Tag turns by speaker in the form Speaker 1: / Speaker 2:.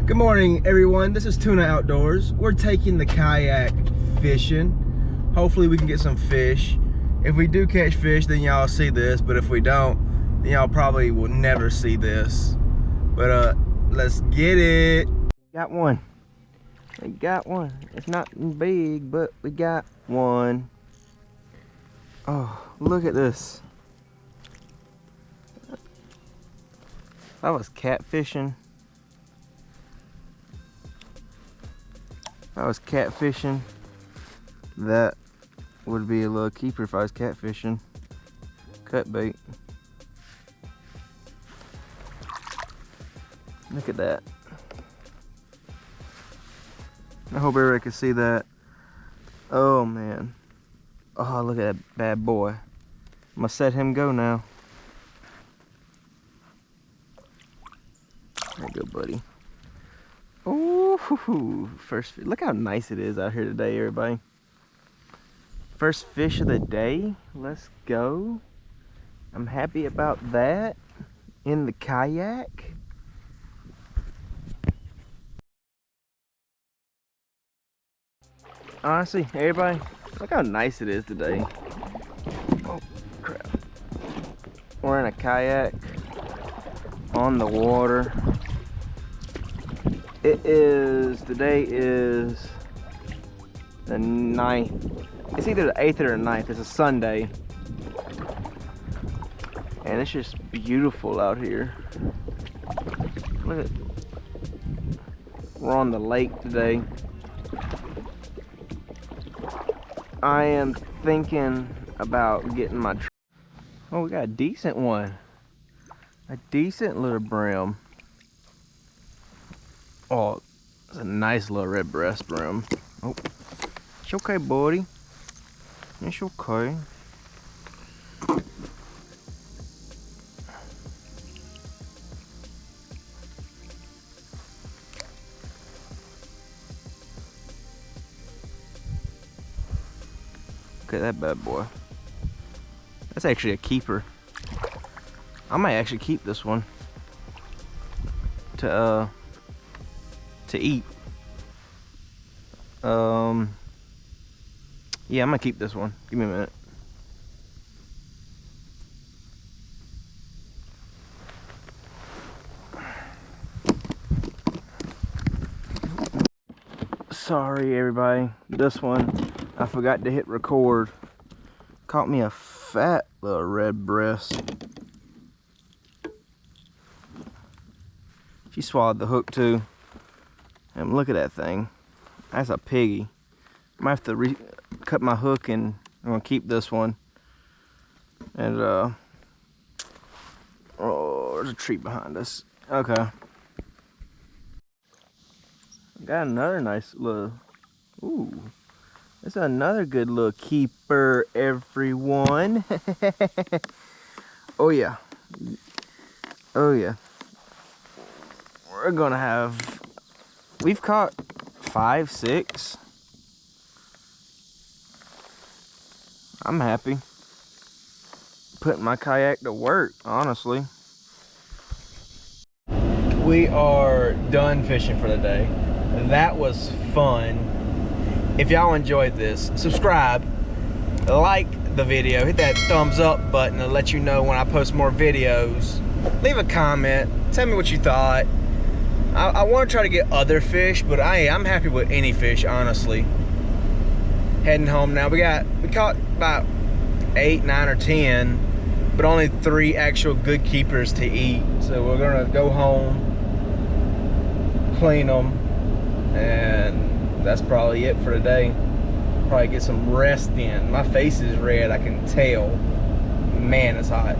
Speaker 1: Good morning, everyone. This is Tuna Outdoors. We're taking the kayak fishing. Hopefully we can get some fish. If we do catch fish, then y'all see this, but if we don't, then y'all probably will never see this. But let's get it. Got one. We got one. It's not big, but we got one. Oh, look at this. I was catfishing. If I was catfishing, that would be a little keeper. If I was catfishing, cut bait. Look at that. I hope everybody can see that. Oh man. Oh, look at that bad boy. I'm gonna set him go now. There you go, buddy. Oh, first, look how nice it is out here today, everybody. First fish of the day. Let's go. I'm happy about that. In the kayak. Honestly, everybody, look how nice it is today. Oh, crap. We're in a kayak on the water. Today is the 9th. It's either the 8th or the 9th. It's a Sunday. And it's just beautiful out here. Look at, we're on the lake today. I am thinking about getting my, oh, we got a decent one. A decent little brim. Oh, it's a nice little red breast brim. Oh, it's okay, buddy. It's okay. Look at that bad boy. That's actually a keeper. I might actually keep this one to eat. Yeah, I'm gonna keep this one. Give me a minute. Sorry, everybody. This one, I forgot to hit record. Caught me a fat little red breast. She swallowed the hook too. And look at that thing. That's a piggy. I might have to cut my hook, and I'm gonna keep this one. And oh, there's a tree behind us. Okay. Got another nice little, ooh. That's another good little keeper, everyone. Oh yeah. Oh yeah. We're gonna have, we've caught 5, 6. I'm happy. Putting my kayak to work, honestly. We are done fishing for the day. That was fun. If y'all enjoyed this, subscribe, like the video, hit that thumbs up button to let you know when I post more videos. Leave a comment, tell me what you thought. I want to try to get other fish, but I'm happy with any fish, honestly. Heading home now. We caught about 8, 9, or 10, but only 3 actual good keepers to eat. So we're gonna go home, clean them, and that's probably it for today. Probably get some rest in. My face is red, I can tell. Man, it's hot.